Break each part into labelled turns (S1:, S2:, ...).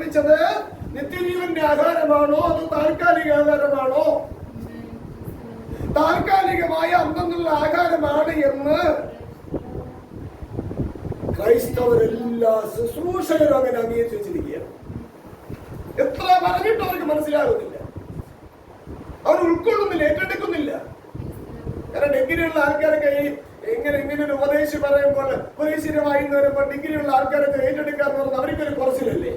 S1: ചോദിച്ചത് നിത്യജീവന്റെ ആഹാരമാണോ അത് താൽക്കാലിക ആഹാരമാണോ? താൽക്കാലികമായ അന്നുള്ള ആഹാരമാണ് എന്ന് ക്രൈസ്തവരെല്ലാ ശുശ്രൂഷകരും അങ്ങനെ അംഗീകരിച്ചിരിക്കുകയാണ്. എത്ര പറഞ്ഞിട്ടും അവർക്ക് മനസ്സിലാകുന്നില്ല, അവർ ഉൾക്കൊള്ളുന്നില്ല, ഏറ്റെടുക്കുന്നില്ല. കാരണം ഡിഗ്രിയുള്ള ആൾക്കാരൊക്കെ ഇങ്ങനെ ഒരു ഉപദേശം പറയുമ്പോൾ ഉപദേശിതമായി വരുമ്പോൾ ഡിഗ്രിയുള്ള ആൾക്കാരൊക്കെ ഏറ്റെടുക്കാന്ന് പറഞ്ഞാൽ അവർക്കൊരു കുറച്ചിലല്ലേ?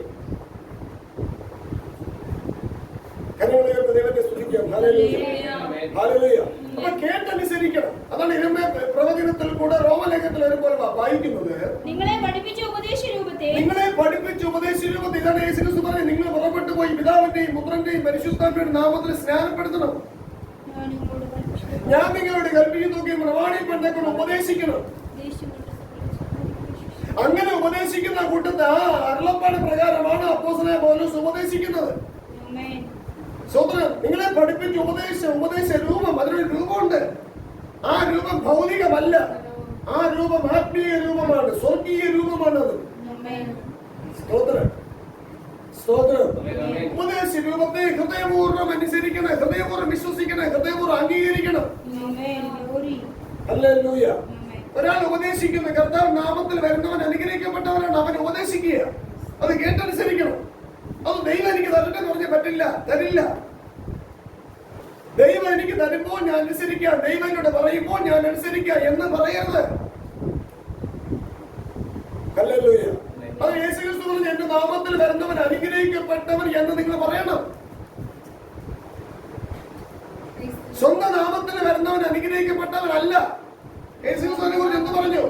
S1: ദൈവത്തെ സ്തുതിക്കാം. അപ്പൊ കേട്ടനുസരിക്കണം. അതാണ് ഇരമ്യ പ്രവചനത്തിൽ കൂടെ റോമലേഖനത്തിൽ വരുമ്പോൾ വായിക്കുന്നത്, നിങ്ങളെ പഠിപ്പിച്ച ഉപദേശ രൂപത്തെ ഇതാണ് യേശു ക്രിസ്തു പറഞ്ഞു, നിങ്ങൾ പുറപ്പെട്ടു പോയി പിതാവിന്റെയും പുത്രന്റെയും പരിശുദ്ധാത്മാവിന്റെ നാമത്തിൽ സ്നാനപ്പെടുത്തണം. ഞാൻ നിങ്ങളോട് കൽപ്പിക്കുന്നതൊക്കെ പ്രമാണിപ്പെട്ട് ഉപദേശിക്കണം. അങ്ങനെ ഉപദേശിക്കുന്ന കൂട്ടത്തെ ആ അരുളപ്പാട് പ്രകാരമാണ് അപ്പോസ്തലനായ പൗലോസ് ഉപദേശിക്കുന്നത്. നിങ്ങളെ പഠിപ്പിച്ച ഉപദേശ രൂപം, അതിനൊരു രൂപമുണ്ട്. ആ രൂപം ഭൗതികമല്ല, ആ രൂപം ആത്മീയ രൂപമാണ്, സ്വർഗീയ രൂപമാണത്. ഉപദേശ രൂപത്തെ ഹൃദയപൂർവ്വം അനുസരിക്കണം, ഹൃദയപൂർവ്വം വിശ്വസിക്കണം, ഹൃദയപൂർവ്വം അംഗീകരിക്കണം. ഹല്ലേലൂയ. ഒരാൾ ഉപദേശിക്കുന്ന കർത്താവ് നാമത്തിൽ വരുന്നവൻ അനുഗ്രഹിക്കപ്പെട്ടവനാണ്. അവൻ ഉപദേശിക്കുക, അത് കേട്ടനുസരിക്കണം. അത് ദൈവം എനിക്ക് തരട്ടെ എന്ന് പറഞ്ഞാൽ പറ്റില്ല, തരില്ല. ദൈവം എനിക്ക് തരുമ്പോൾ ഞാൻ അനുസരിക്കാം, ദൈവം എന്നോട് പറയുമ്പോൾ ഞാൻ അനുസരിക്കാം എന്ന് പറയരുത്. ഹല്ലേലൂയ. അത് യേശു ക്രിസ്തു പറഞ്ഞു, എന്റെ നാമത്തിൽ വരുന്നവൻ അനുഗ്രഹിക്കപ്പെട്ടവൻ എന്ന് നിങ്ങൾ പറയണം. സ്വന്തം നാമത്തിൽ വരുന്നവൻ അനുഗ്രഹിക്കപ്പെട്ടവനല്ല. യേശു ക്രിസ്തുവിനെ കുറിച്ച് എന്ത് പറഞ്ഞു?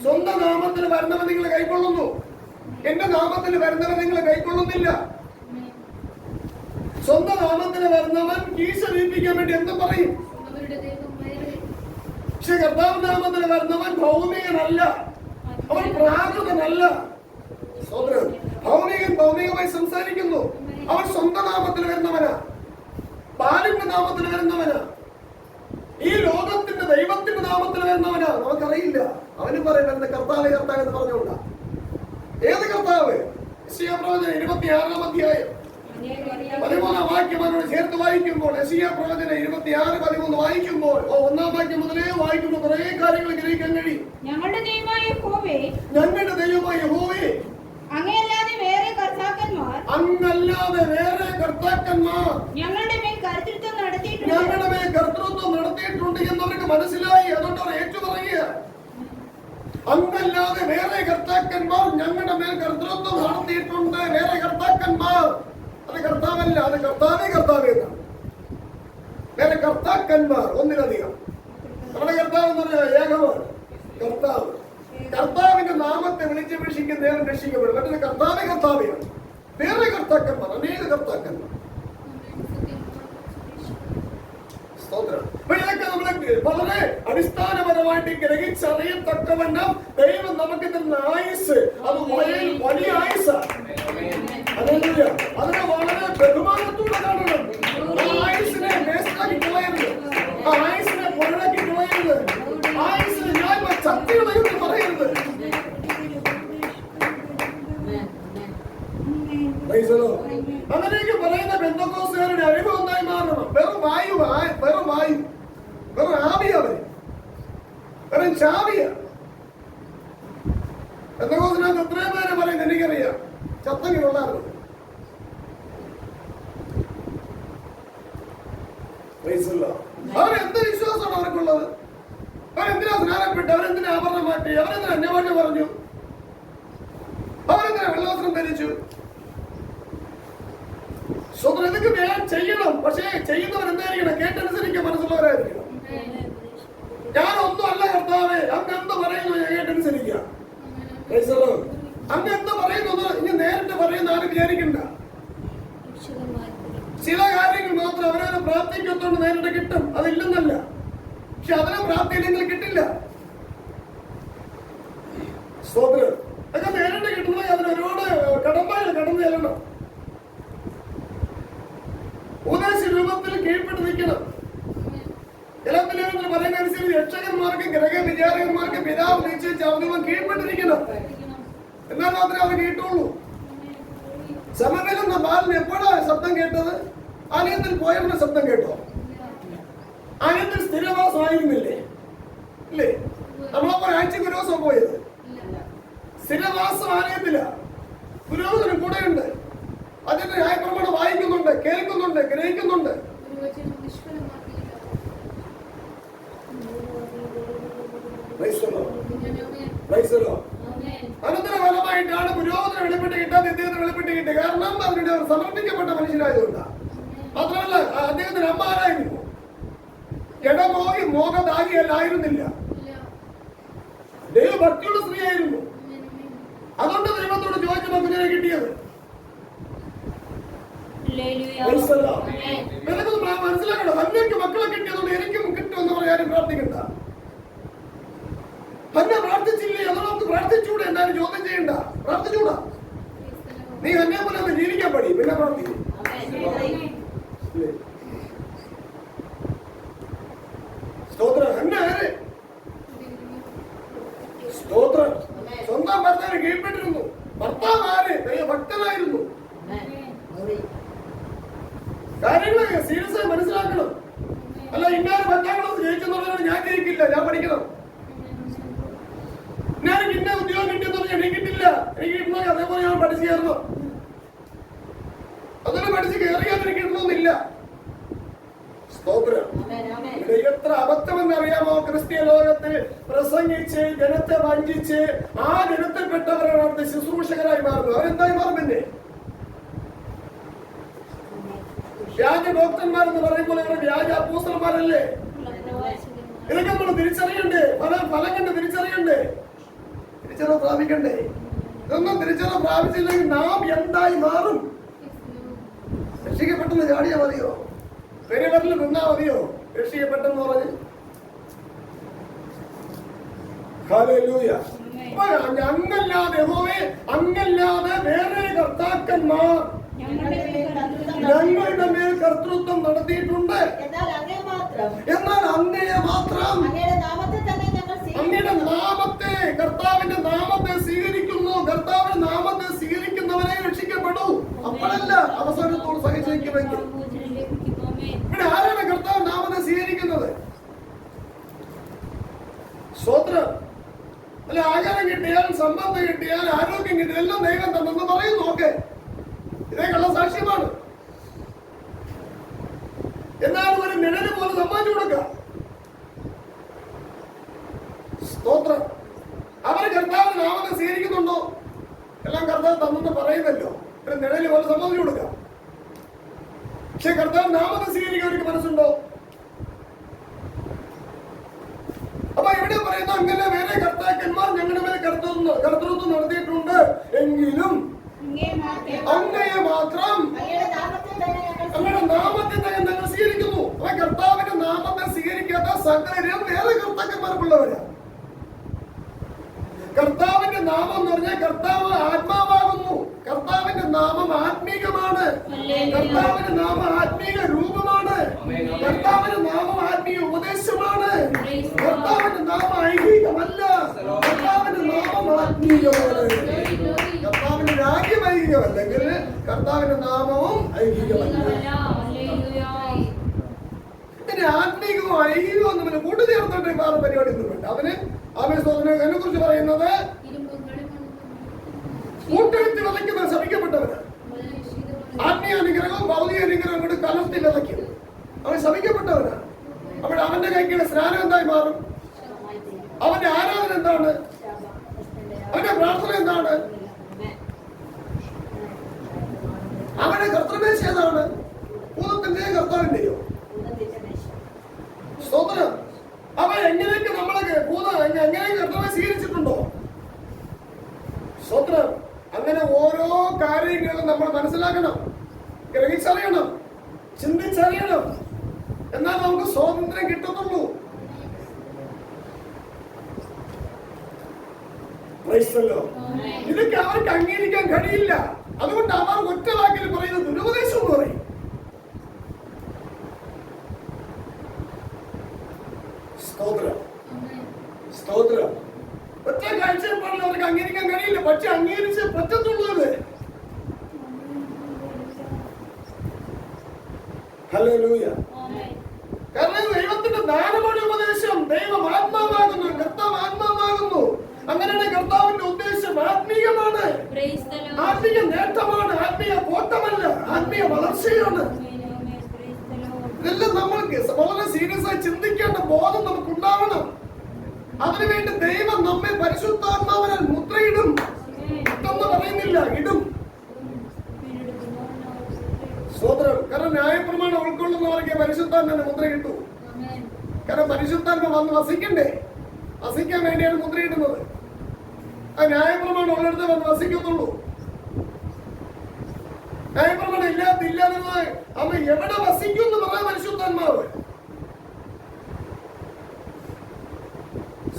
S1: സ്വന്തം നാമത്തിൽ വരുന്നവൻ നിങ്ങൾ കൈക്കൊള്ളുന്നു, എന്റെ നാമത്തിൽ വരുന്നവൻ നിങ്ങൾ കൈക്കൊള്ളുന്നില്ല. സ്വന്തം നാമത്തിൽ വരുന്നവൻ കീശ വീപ്പിക്കാൻ വേണ്ടി എന്ത് പറയും? പക്ഷെ കർത്താവ് നാമത്തിൽ വരുന്നവൻ ഭൗമികനല്ല, അവൻ പ്രാകൃതനല്ല. ഭൗമികമായി സംസാരിക്കുന്നു. അവൻ സ്വന്തം നാമത്തിൽ വരുന്നവനാ, ബാലിന്റെ നാമത്തിൽ വരുന്നവനാ, ഈ ലോകത്തിന്റെ ദൈവത്തിന്റെ നാമത്തിൽ വരുന്നവനാ. നമുക്കറിയില്ല. അവനും പറയും എന്റെ കർത്താവ് കർത്താവ് എന്ന് പറഞ്ഞുകൊണ്ടാ. ഏത് കർത്താവ്? യെശയ്യാ പ്രവചനം 26-ാം അധ്യായം 13-ാം വാക്യം അതിനോട് ചേർത്ത് വായിക്കുമ്പോൾ, യെശയ്യാ പ്രവചനം 26:13 വായിക്കുമ്പോൾ 1-ാം വാക്യം മുതലേ വായിക്കുമ്പോൾ കുറെ കാര്യങ്ങൾ ഗ്രഹിക്കാൻ കഴിയും.
S2: ഞങ്ങളുടെ ദൈവമായ യഹോവേ, അങ്ങയല്ലാതെ വേറെ കർത്താക്കന്മാർ ഞങ്ങളുടെ മേൽ കർത്തൃത്വം നടത്തിയിട്ടുണ്ട്
S1: എന്നവർക്ക് മനസ്സിലായി. അതുകൊണ്ട് അവർ ഏറ്റുപറയുക, അങ്ങല്ലാതെ വേറെ കർത്താക്കന്മാർ ഞങ്ങളുടെ മേൽ കർത്തൃത്വം നടത്തിയിട്ടുണ്ട്. വേറെ കർത്താക്കന്മാർ, അത് കർത്താവല്ല, അത് കർത്താവേ. വേറെ കർത്താക്കന്മാർ ഒന്നിലധികം. നമ്മുടെ കർത്താവ് എന്ന് പറഞ്ഞാൽ ഏകമാണ് കർത്താവ്. കർത്താവിന്റെ നാമത്തെ വിളിച്ചപേക്ഷിക്കുന്ന നേരം രക്ഷിക്കപ്പെടും. മറ്റൊരു കർത്താവെയാണ്. വേറെ കർത്താക്കന്മാർ, അനേക കർത്താക്കന്മാർ. ഇതൊക്കെ നമ്മളെ വളരെ അടിസ്ഥാനപരമായിട്ട് ഗ്രഹിച്ചറിയത്തക്കവണ്ണം ദൈവം നമുക്ക് തരുന്ന ആയുസ് അത് വലിയ ആയുസാണ്. അതിനെ വളരെ ബഹുമാനത്തോടെ കാണണം. ആ ആയുസിനെ വേസ്റ്റാക്കി കളയരുത്, ആ ആയുസിനെ പൊഴാക്കി കളയരുത്, ആയുസിനെ ഞാൻ ശക്തിയുള്ളതെന്ന് പറയരുത്. അങ്ങനെയൊക്കെ പറയുന്ന പെന്തക്കോസ്തുകാരുടെ അനുഭവം ഒന്നായി മാറണം. വെറും വായു, വെറും ആവിയ, വെറും ചാവിയ. പെന്തക്കോസ്തിനകത്ത് എത്രയും പേരെ പറയുന്നത് എനിക്കറിയാം. ചത്തങ്ങിലുള്ളായിരുന്നു. അവരെന്ത് വിശ്വാസമാണ് അവർക്കുള്ളത്? അവരെന്തിനാ സ്നാനപ്പെട്ടു? അവരെന്തിനാ ആഭരണം മാറ്റി? അവരെന്തിനാ അന്യഭാഷ പറഞ്ഞു? അവരെന്തിനാ വെള്ളവസ്ത്രം ധരിച്ചു? ഇതൊക്കെ വേഗം ചെയ്യണം. പക്ഷേ ചെയ്യുന്നവർ എന്തായിരിക്കണം? കേട്ടനുസരിക്കാൻ മനസ്സുള്ളവരായിരിക്കണം. ഞാനൊന്നും അല്ല കർത്താവേ, അങ്ങ് എന്ത് പറയുന്നു ഞാൻ കേട്ടനുസരിക്കാം. അങ്ങ് എന്ത് പറയുന്നു ഇനി നേരിട്ട് പറയുന്ന ആരും വിചാരിക്കണ്ട. ചില കാര്യങ്ങൾ മാത്രം അവരവരെ പ്രാർത്ഥിക്കത്തോണ്ട് നേരിട്ട് കിട്ടും, അതില്ലെന്നല്ല. പക്ഷെ അതിനെ പ്രാർത്ഥിയില്ലെങ്കിൽ കിട്ടില്ല. സ്തോത്രം. അതൊക്കെ നേരിട്ട് കിട്ടുന്നത് അതിന് ഒരുപാട് കടമ്പകൾ കടന്നു ചെല്ലണം. ഉപദേശ രൂപത്തിൽ കീഴ്പ്പെട്ട് നിൽക്കണം. എല്ലാത്തിലും പറയുന്ന അനുസരിച്ച് രക്ഷകന്മാർക്ക്, ഗ്രഹവിചാരകന്മാർക്ക് പിതാവ് നിശ്ചയിച്ച അവധികൾ കീഴ്പ്പെട്ടിരിക്കണം. എന്നാൽ മാത്രമേ അവർ കിട്ടുള്ളൂ. സമനിലുന്ന ബാലൻ എപ്പോഴാ ശബ്ദം കേട്ടത്? ആലയത്തിൽ പോയവരുടെ ശബ്ദം കേട്ടോ? ആലയത്തിൽ സ്ഥിരവാസമായിരുന്നില്ലേ? ഇല്ലേ? നമ്മളപ്പോ ആഴ്ചക്ക് ഒരു ദിവസം പോയത്. സ്ഥിരവാസം ആലയത്തില. പുരോഹിതനും കൂടെയുണ്ട്. അതിന്റെ ന്യായപ്രമാണം വായിക്കുന്നുണ്ട്, കേൾക്കുന്നുണ്ട്, ഗ്രഹിക്കുന്നുണ്ട്. അനന്തരഫലമായിട്ടാണ് പുരോഹിതന് വെളിപ്പെട്ട് കിട്ടാതെ ഇദ്ദേഹത്തിന് വെളിപ്പെട്ട് കിട്ടിയത്. കാരണം അതിന്റെ സമർപ്പിക്കപ്പെട്ട മനുഷ്യനായതുകൊണ്ടാണ്. മാത്രമല്ല അദ്ദേഹത്തിന് അമ്മ ആരായിരുന്നു? ജഡമോഹി മോഹദാരിയല്ലായിരുന്നില്ല, ദൈവഭക്തിയുള്ള സ്ത്രീയായിരുന്നു. അതുകൊണ്ട് ദൈവത്തോട് ചോദിച്ചപ്പോ കുഞ്ഞിനെ കിട്ടിയത്. മനസ്സിലാക്കണം, അന്നയ്ക്ക് മക്കളെ കിട്ടിയതുകൊണ്ട് എനിക്കും കിട്ടുമെന്ന് പറയാനും പ്രാർത്ഥിക്കണ്ട. തന്നെ പ്രാർത്ഥിച്ചില്ലേ, അത് നമുക്ക് പ്രാർത്ഥിച്ചൂടെ? എന്തായാലും ചോദ്യം ചെയ്യണ്ട, പ്രാർത്ഥിച്ചൂടാ. നീ എന്നെ പോലെ ഒന്ന് ജീവിക്കാൻ പഠി, പിന്നെ പ്രാർത്ഥിക്കും. സ്തോത്രം. എന്നെ സ്തോത്രം. സ്വന്തം ഭർത്താവിന് കീഴ്പ്പെട്ടിരുന്നു. ഭർത്താവ് ആര്? ഭക്തനായിരുന്നു. കാര്യങ്ങൾ സീരിയസ് ആയി മനസ്സിലാക്കണം. അല്ല ഇന്നാലും 10ാം ക്ലാസ് ജയിച്ചെന്നുള്ളതാണ് ഞാൻ ജയിക്കില്ല, ഞാൻ പഠിക്കണം. ഞാൻ ഇന്ന ഉദ്യോഗം കിട്ടിയെന്ന് പറഞ്ഞാൽ എനിക്ക് കിട്ടില്ല, എനിക്ക് കിട്ടണോ അതേപോലെ ഞാൻ പഠിച്ചു കയറണം. അതൊക്കെ പഠിച്ച് കയറിയാൽ എനിക്ക് കിട്ടണമെന്നില്ല. സ്തോത്രം. എത്ര അബദ്ധമെന്ന് അറിയാമോ? ക്രിസ്ത്യ ലോകത്തിൽ പ്രസംഗിച്ച് ജനത്തെ വഞ്ചിച്ച് ആ ജനത്തിൽപ്പെട്ടവരാണ് അവിടുത്തെ ശുശ്രൂഷകരായി മാറുന്നത്. അവരെന്തായി മാറും? പിന്നെ വ്യാജ ഡോക്ടർമാരെന്ന് പറയുമ്പോൾ ഇവിടെ വ്യാജ അപ്പോസ്തലന്മാരല്ലേ? ഇതൊക്കെ നമ്മൾ തിരിച്ചറിയണ്ടേ? ഫലം കണ്ട് തിരിച്ചറിയണ്ടേ? തിരിച്ചറിവ് പ്രാപിക്കണ്ടേ? ഇതൊന്നും തിരിച്ചറിവ് പ്രാപിച്ചില്ലെങ്കിൽ നാം എന്തായി മാറും? രക്ഷിക്കപ്പെട്ടെന്ന് ചാടിയാ മതിയോ? പെരുവരിൽ നിന്നാ മതിയോ രക്ഷിക്കപ്പെട്ടെന്ന് പറഞ്ഞ്? ഹല്ലേലൂയ. അങ്ങല്ലാതെ യഹോവേ, അങ്ങല്ലാതെ വേറെ കർത്താക്കന്മാർ ഞങ്ങളുടെ മേൽ കർത്തൃത്വം നടത്തിയിട്ടുണ്ട്. എന്നാൽ അങ്ങയെ മാത്രം, അങ്ങയുടെ നാമത്തെ, കർത്താവിന്റെ നാമത്തെ സ്വീകരിക്കുന്നു. കർത്താവിന്റെ നാമത്തെ സ്വീകരിക്കുന്നവരെ രക്ഷിക്കപ്പെടൂ. അപ്പോഴല്ല അവസാനത്തോട് സഹിച്ചിരിക്കുമെങ്കിൽ. ഇവിടെ ആരാണ് കർത്താവ് നാമത്തെ സ്വീകരിക്കുന്നത്? സ്വത്രം അല്ല, ആഹാരം കിട്ടിയാൽ, സമ്പത്ത് കിട്ടിയാൽ, ആരോഗ്യം കിട്ടിയാൽ എല്ലാം ദൈവം തന്നെന്ന് പറയുന്നു. ഓക്കെ, ഇതേ കള്ള സാക്ഷ്യമാണ്. എന്നാലും ഒരു നിഴല് പോലെ സമ്മാനിച്ചു കൊടുക്കാം. സ്തോത്രം. അവര് കർത്താവിന്റെ നാമത്തെ സ്വീകരിക്കുന്നുണ്ടോ? എല്ലാം കർത്താവ് തന്നെന്ന് പറയുന്നല്ലോ. ഒരു നിഴല് പോലെ സമ്മാനിച്ചു കൊടുക്കാം. പക്ഷെ കർത്താവ് നാമത്തെ സ്വീകരിക്കാൻ അവർക്ക് മനസ്സുണ്ടോ? അപ്പൊ ഇവിടെ പറയുന്ന അങ്ങനെ വേറെ കർത്താക്കന്മാർ ഞങ്ങളുടെ മേലെ കർത്തൃത്വം നടത്തിയിട്ടുണ്ട് എങ്കിലും അങ്ങയെ മാത്രം, അങ്ങയുടെ നാമത്തെ ഞങ്ങൾ സ്വീകരിക്കുന്നു. അപ്പൊ കർത്താവിന്റെ നാമത്തെ സ്വീകരിക്കാത്ത സകലരും വേറെ കർത്താക്കന്മാർക്കുള്ളവരാ. കർത്താവിന്റെ നാമം എന്ന് പറഞ്ഞാൽ കർത്താവ് ആത്മാവാകുന്നു. കർത്താവിന്റെ നാമം ആത്മീകമാണ്. കർത്താവിന്റെ നാമം ആത്മീക രൂപമാണ്. കർത്താവിന്റെ നാമം ആത്മീയ ഉപദേശമാണ്. കർത്താവിന്റെ നാമം ഐഹികമല്ല. കർത്താവിന്റെ നാമം ആത്മീയമാണ്. കർത്താവിന്റെ രാജ്യം ഐഹികമല്ലെങ്കിൽ കർത്താവിന്റെ നാമവും ഐഹികമല്ല. പിന്നെ ആത്മീകവും ഐഹികവും തമ്മിൽ കൂട്ടുചേർത്തിട്ട് വേറെ പരിപാടി ഒന്നുമില്ല. അതിനെ കുറിച്ച് പറയുന്നത് കൂട്ടുകെട്ടി വിതയ്ക്കുന്ന ശപിക്കപ്പെട്ടവന്. ആത്മീയ അനുഗ്രഹവും ഭൗതിക അനുഗ്രഹവും കൂടി കലർത്തി വിതയ്ക്കും. അവൻ ശപിക്കപ്പെട്ടവനാണ്. അപ്പോൾ അവന്റെ കൈക്കുള്ള സ്നാനം എന്തായി മാറും? അവന്റെ ആരാധന എന്താണ്? അവന്റെ പ്രാർത്ഥന എന്താണ്? അവന്റെ കർത്തൃമേശ ഏതാണ്? ഭൂതത്തിന്റെയോ കർത്താവിന്റെയോ? സ്തോത്രം. അവ എങ്ങനെയൊക്കെ നമ്മളെ എങ്ങനെയൊക്കെ കർത്താവിനെ സ്വീകരിച്ചിട്ടുണ്ടോ? സ്തോത്രം. അങ്ങനെ ഓരോ കാര്യങ്ങളും നമ്മൾ മനസ്സിലാക്കണം, ഗ്രഹിച്ചറിയണം, ചിന്തിച്ചറിയണം. എന്നാൽ നമുക്ക് സ്വാതന്ത്ര്യം കിട്ടത്തുള്ളൂ. ഇതൊക്കെ അവർക്ക് അംഗീകരിക്കാൻ കഴിയില്ല. അതുകൊണ്ട് അവർ ഒറ്റ വാക്കിൽ പറയുന്നത് ദുരുപദേശം എന്ന് പറയും. സ്തോത്രം. സ്തോത്രം. ഒറ്റ കാഴ്ചപ്പാടിൽ അവർക്ക് അംഗീകരിക്കാൻ കഴിയില്ല. പക്ഷെ അംഗീകരിച്ച് പറ്റത്തുള്ളൂ. ഹല്ലേലൂയ.
S2: ആമേൻ.
S1: കാരണം ദൈവത്തിന്റെ ദാനമാണ് ഉപദേശം. ദൈവം ആത്മാവാകുന്നു, കർത്താവ് ആത്മാവാകുന്നു. അങ്ങനെയാണ് കർത്താവിന്റെ ഉദ്ദേശം ആത്മീയമാണ്,
S2: Praise the Lord.
S1: ആത്മീയ നേട്ടമാണ്, ആത്മീയ കോട്ടമല്ല, ആത്മീയ വളർച്ചയാണ്.
S2: ആമേൻ, ആമേൻ. Praise the Lord.
S1: ഇതെല്ലാം നമ്മൾക്ക് വളരെ സീരിയസ് ആയി ചിന്തിക്കേണ്ട ബോധം നമുക്ക് ഉണ്ടാവണം. അതിനുവേണ്ടി ദൈവം നമ്മെ പരിശുദ്ധാത്മാവിനാൽ മുദ്രയിടും.
S2: ആമേൻ.
S1: ഇതൊന്നും പറയുന്നില്ല, ഇടും. സ്തോത്രം. കാരണം ന്യായപ്രമാണം ഉൾക്കൊള്ളുന്നവർക്ക് പരിശുദ്ധാത്മാവിന്റെ മുദ്ര കിട്ടൂ.
S2: ആമേൻ.
S1: കാരണം പരിശുദ്ധാത്മ വന്ന് വസിക്കണ്ടേ, വസിക്കാൻ വേണ്ടിയാണ് മുദ്രയിടുന്നത്. ആ ന്യായപ്രമാണം ഉള്ളിടത്ത് വന്ന് വസിക്കത്തുള്ളൂ. ന്യായപ്രമാണം ഇല്ലാതിരുന്നത് അമ്മ എവിടെ വസിക്കും എന്ന് പറയാൻ പരിശുദ്ധാത്മാവ്.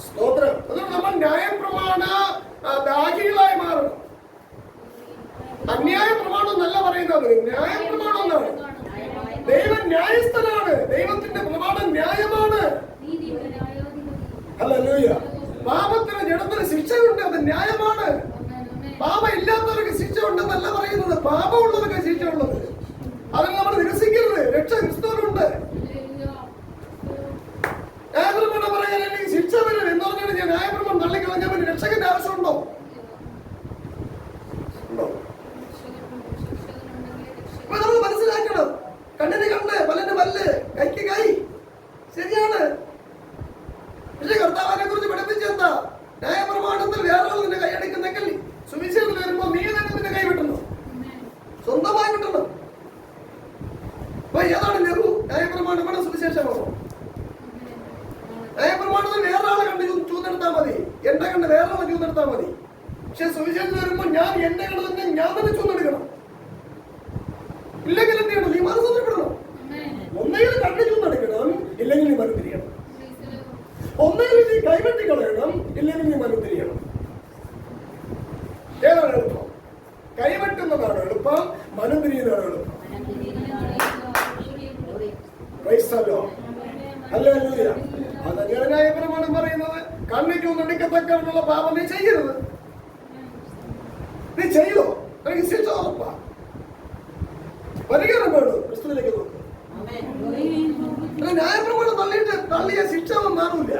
S1: സ്തോത്രം. അതുകൊണ്ട് നമ്മൾ ന്യായപ്രമാണ ദാഹികളായി മാറണം. അന്യായ പ്രമാണം എന്നല്ല പറയുന്നത്, ന്യായപ്രമാണം എന്നാണ്. ദൈവം ന്യായസ്ഥനാണ്, ദൈവത്തിന്റെ പ്രമാണം ന്യായമാണ്. ഹല്ലേലൂയ. പാപത്തിന് ജഡത്തിന് ശിക്ഷയുണ്ട്, അത് ന്യായമാണ്. പാപം ഇല്ലാത്തവർക്ക് ശിക്ഷ ഉണ്ടെന്നല്ല പറയുന്നത്, പാപമുള്ളവർക്ക് ശിക്ഷ ഉള്ളത്. അതിന് നമ്മൾ നിരസിക്കരുത്. രക്ഷ ക്രിസ്തുവിനുണ്ട്. ന്യായപ്രമാണം പറയാൻ എനിക്ക് ശിക്ഷ വരും എന്ന് പറഞ്ഞാൽ ഞാൻ ന്യായപ്രമാണം തള്ളിക്കളഞ്ഞാൽ പിന്നെ രക്ഷകന്റെ ആവശ്യമുണ്ടോ? ഉണ്ടോ? അപ്പൊ നമ്മൾ മനസ്സിലാക്കണം, കണ്ണിന് കണ്ണ്, പല്ലിന് പല്ല്, കൈക്ക് കൈ. ശരിയാണ്. പക്ഷെ കർത്താവിനെ കുറിച്ച് പഠിപ്പിച്ചെന്താ? ന്യായപ്രമാണത്തിൽ വേറെ ആൾ നിന്റെ കൈ എടുക്കുന്നെങ്കിൽ സുവിശേഷത്തിൽ വരുമ്പോ നീ തന്നെ നിന്റെ കൈ വിട്ടണം, സ്വന്തമായി വിട്ടണം. അപ്പൊ ഏതാണ് ലഘു? ന്യായപ്രമാണമാണോ സുവിശേഷമാണോ? ന്യായപ്രമാണത്തിൽ വേറെ ആളെ കണ്ട് ചൂന്നെടുത്താൽ മതി, എന്റെ കണ്ട് വേറെ ആളെ ചൂന്നെടുത്താൽ മതി. പക്ഷെ സുവിശേഷത്തിൽ വരുമ്പോ ഞാൻ എന്റെ കണ്ട് തന്നെ ഞാൻ തന്നെ ചൂന്നെടുക്കണം. ഇല്ലെങ്കിൽ എന്ത് ചെയ്യണം? നീ മനസ്സൊന്നിപ്പെടണം. ഒന്നെങ്കിലും കണ്ണ് ചൂന്നെടുക്കണം, ഇല്ലെങ്കിൽ നീ മനം തിരിയണം. ഒന്നെങ്കിലും നീ കൈവെട്ടി കളയണം, ഇല്ലെങ്കിൽ നീ മനം തിരിയണം. ഏതാണ് എളുപ്പം? കൈവെട്ടുന്നതാണ് എളുപ്പം, മനം തിരിയുന്നതാണ് എളുപ്പം. Praise the Lord. ഹല്ലേലൂയ. അതങ്ങനെ ന്യായപ്രമാണം പറയുന്നത്. കണ്ണ് ചൂന്നെടുക്കത്തക്കുള്ള പാപം നീ ചെയ്യരുത്. നീ ചെയ്തോ, എനിക്ക് ശിക്ഷ ഉറപ്പാ. പരിഹാരം വേണം, ക്രിസ്തുവിലേക്ക് നോക്കുക. ന്യായപ്രമാണം തള്ളിയ ശിക്ഷ ഒന്നും മാറൂല.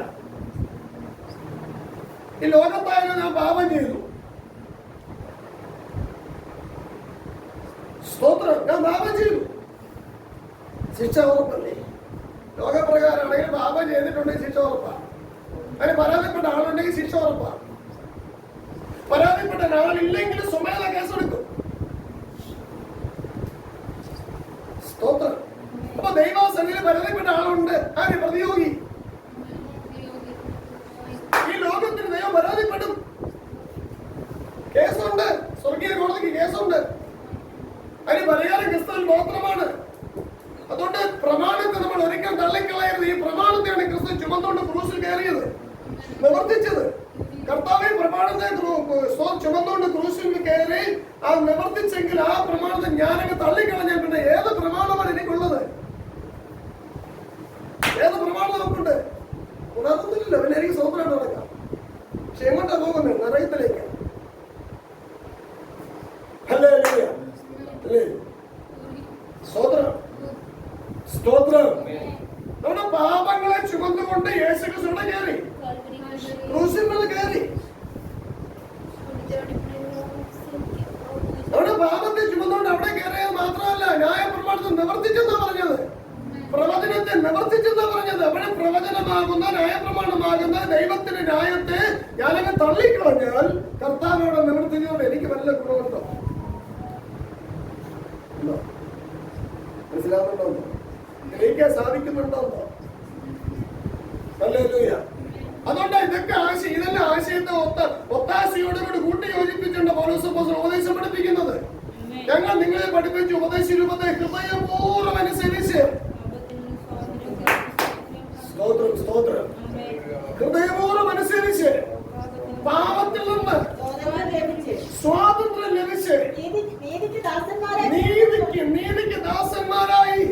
S1: ഈ ലോകത്തായാലും ഞാൻ പാപം ചെയ്തു, സ്തോത്രം, ഞാൻ പാപം ചെയ്തു, ശിക്ഷ ഉറപ്പല്ലേ? ലോകപ്രകാരമാണെങ്കിൽ പാപം ചെയ്തിട്ടുണ്ടെങ്കിൽ ശിക്ഷ ഉറപ്പാ. അതിന് പരാതിപ്പെട്ട ആളുണ്ടെങ്കിൽ ശിക്ഷ ഉറപ്പാ. പരാതിപ്പെട്ട ആളില്ലെങ്കിൽ സ്വമേധ കേസെടുക്കും. സ്തോത്രം. അപ്പൊ ദൈവസന്നിധിയിൽ പരാതിപ്പെട്ട ആളുണ്ട്, ആര്? പ്രതിയോഗി. ഈ ലോകത്തിന് ദൈവം പരാതിപ്പെടും. കേസുണ്ട്, സ്വർഗീയ കോടതിക്ക് കേസുണ്ട്. അതിന് പരിഹാരം ക്രിസ്തുവിൽ മാത്രമാണ്. അതുകൊണ്ട് പ്രമാണത്തെ നമ്മൾ ഒരിക്കലും തള്ളിക്കളയരുത്. ഈ പ്രമാണത്തെയാണ് ക്രിസ്തു ചുമന്നുകൊണ്ട് ക്രൂസിൽ കയറിയത്, നിവർത്തിച്ചത്. കർത്താവെ പ്രമാണത്തെ ചുമന്നുകൊണ്ട് ക്രൂസിൽ കയറി ആ നിവർത്തിച്ചെങ്കിൽ ആ പ്രമാണത്തെ ഞാനങ്ങ് തള്ളിക്കളഞ്ഞാൽ പിന്നെ ഏത് പ്രമാണമാണ് എനിക്കുള്ളത്? ഏത് പ്രമാണം നമുക്കുണ്ട്? ഉണർന്നില്ല, പിന്നെ എനിക്ക് സ്വതന്ത്രമായിട്ട് നടക്കാം. പക്ഷെ എങ്ങോട്ടാ പോകുന്നത്? നരകത്തിലേക്ക്. ഹല്ലേലൂയ. സ്തോത്രം, സ്തോത്രം. നമ്മുടെ പാപങ്ങളെ ചുമന്നുകൊണ്ട് യേശു ക്രിസ്തുവിടെ കയറി, ക്രൂസിന്മേൽ കയറി. നമ്മുടെ പാപത്തെ ചുമന്നുകൊണ്ട് അവിടെ കയറിയത് മാത്രമല്ല, ന്യായപ്രമാണത്തെ നിവർത്തിച്ചെന്നാ പറഞ്ഞത്, പ്രവചനത്തെ നിവർത്തിച്ചെന്നാ പറഞ്ഞത്. അവിടെ പ്രവചനമാകുന്ന ന്യായപ്രമാണമാകുന്ന ദൈവത്തിന്റെ ന്യായത്തെ ഞാനങ്ങ് തള്ളിക്കളഞ്ഞാൽ കർത്താവോടെ നിവർത്തിച്ചതുകൊണ്ട് എനിക്ക് വല്ല ഗുണമുണ്ടോ? മനസ്സിലാവുന്നുണ്ടോ? ഗ്രഹിക്കാൻ സാധിക്കുന്നുണ്ടോ? ഹല്ലേലൂയ. അതുകൊണ്ട് ഇതൊക്കെ ഇതെല്ലാം ആശയത്തെ ഒത്താശയോടുകൂടി കൂട്ടി യോജിപ്പിച്ചുകൊണ്ട് പൗലോസ് അപ്പോസ്തലൻ ഉപദേശം പഠിപ്പിക്കുന്നത്. ഞങ്ങൾ നിങ്ങളെ പഠിപ്പിച്ച് ഉപദേശ രൂപത്തെ ഹൃദയപൂർവ്വം അനുസരിച്ച്, സ്തോത്രം, സ്തോത്രം, ഹൃദയപൂർവ്വം അനുസരിച്ച് പാപത്തിൽ നിന്ന് സ്വാതന്ത്ര്യം ലഭിച്ച് നീതിക്ക് ദാസന്മാരായി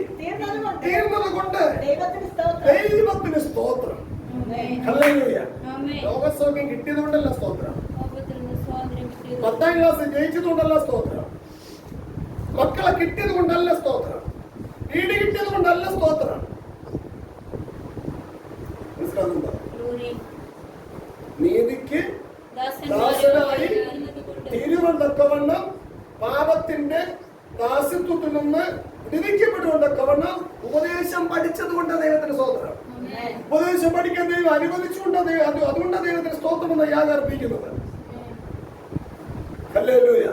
S1: തീർന്നത് കൊണ്ട് ദൈവത്തിന് സ്തോത്രം. ഹല്ലേലൂയ. ലോകസൗഖ്യം കിട്ടിയത് കൊണ്ടല്ല സ്തോത്രം, 10ാം ക്ലാസ് ജയിച്ചത് കൊണ്ടല്ല സ്തോത്രം, മക്കളെ കിട്ടിയത് കൊണ്ടല്ല സ്തോത്രം, വീട് കിട്ടിയത് കൊണ്ടല്ല സ്തോത്രം. മനസ്സിലാകുന്നുണ്ടോ?
S2: Glory.
S1: നീതിക്ക് ദാസനായി തീരുവണ്ടക്കവണ്ണം പാപത്തിന്റെ ദാസ്യത്വത്തിൽ നിന്ന് വിധിക്കപ്പെടുകൊണ്ടക്കവണ്ണം ഉപദേശം പഠിച്ചത് കൊണ്ട് ദൈവത്തിന് സ്തോത്രം.
S2: Amen.
S1: ഉപദേശം പഠിക്കാൻ ദൈവം അനുവദിച്ചുകൊണ്ട് അതുകൊണ്ട് ദൈവത്തിന് സ്തോത്രം എന്ന് യാഗർപ്പിക്കുന്നത്. ഹല്ലേലൂയ.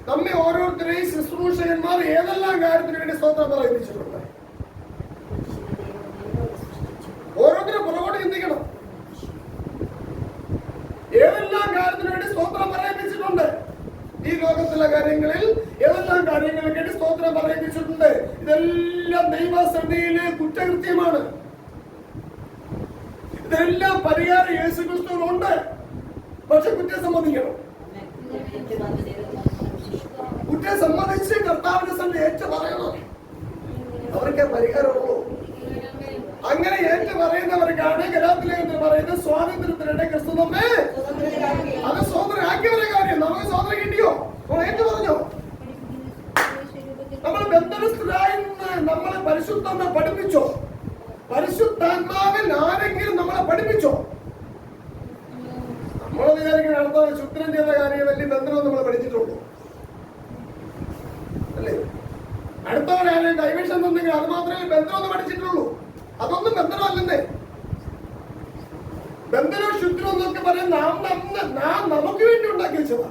S1: നമ്മെ ഓരോരുത്തരെയും ശുശ്രൂഷകന്മാർ ഏതെല്ലാം കാര്യത്തിന് വേണ്ടി സ്തോത്രം പറയിപ്പിച്ചിട്ടുണ്ട്. ഓരോരുത്തരും പുറകോട്ട് ചിന്തിക്കണം. ഏതെല്ലാം കാര്യത്തിന് വേണ്ടി സ്തോത്രം പറയിപ്പിച്ചിട്ടുണ്ട്. ഈ ലോകത്തിലെ കാര്യങ്ങളിൽ ഏതെല്ലാം കാര്യങ്ങൾക്ക് വേണ്ടി സ്തോത്രം പറയിപ്പിച്ചിട്ടുണ്ട്. ഇതെല്ലാം ദൈവസന്നിധിയിലെ കുറ്റകൃത്യമാണ്. ഇതെല്ലാം പരിഹാരം യേശുക്രിസ്തുവിനുണ്ട്. പക്ഷെ കുറ്റം സമ്മതിക്കണം. കുറ്റം സമ്മതിച്ച് കർത്താവിന്റെ സന്നിധി ഏറ്റു പറയണം. അവർക്ക് പരിഹാരമുള്ളൂ. അങ്ങനെ ഏറ്റു പറയുന്നവർക്കാണ് ഗലാത്യലേഖനത്തിൽ പറയുന്നത് സ്വാതന്ത്ര്യത്തിനിടെ ക്രിസ്തു നമ്മെ അത് സ്വതന്ത്രരാക്കിയവരെ കാര്യം. നമുക്ക് സ്വാതന്ത്ര്യം കിട്ടിയോ? ഏറ്റു പറഞ്ഞോ? നമ്മൾ ബന്ധനസ്ഥരായെന്ന് നമ്മളെ പരിശുദ്ധനെ പഠിപ്പിച്ചോ? പരിശുദ്ധാത്മാവിൽ ആരെങ്കിലും നമ്മളെ പഠിപ്പിച്ചോ? നമ്മളെ വിചാരിക്കുന്ന അടുത്ത ശുദ്രം ചെയ്ത കാര്യം വലിയ ബന്ധനം നമ്മൾ പഠിച്ചിട്ടുള്ളൂ അല്ലേ? അടുത്തവരാരും കൈവശം തന്നെങ്കിൽ അത് മാത്രമേ ബന്ധനം പഠിച്ചിട്ടുള്ളൂ. അതൊന്നും ബന്ധനമല്ലെന്നേ. ബന്ധനവും ശുദ്രം എന്നൊക്കെ പറയാൻ നാം നമുക്ക് വേണ്ടി ഉണ്ടാക്കി വെച്ചതാ.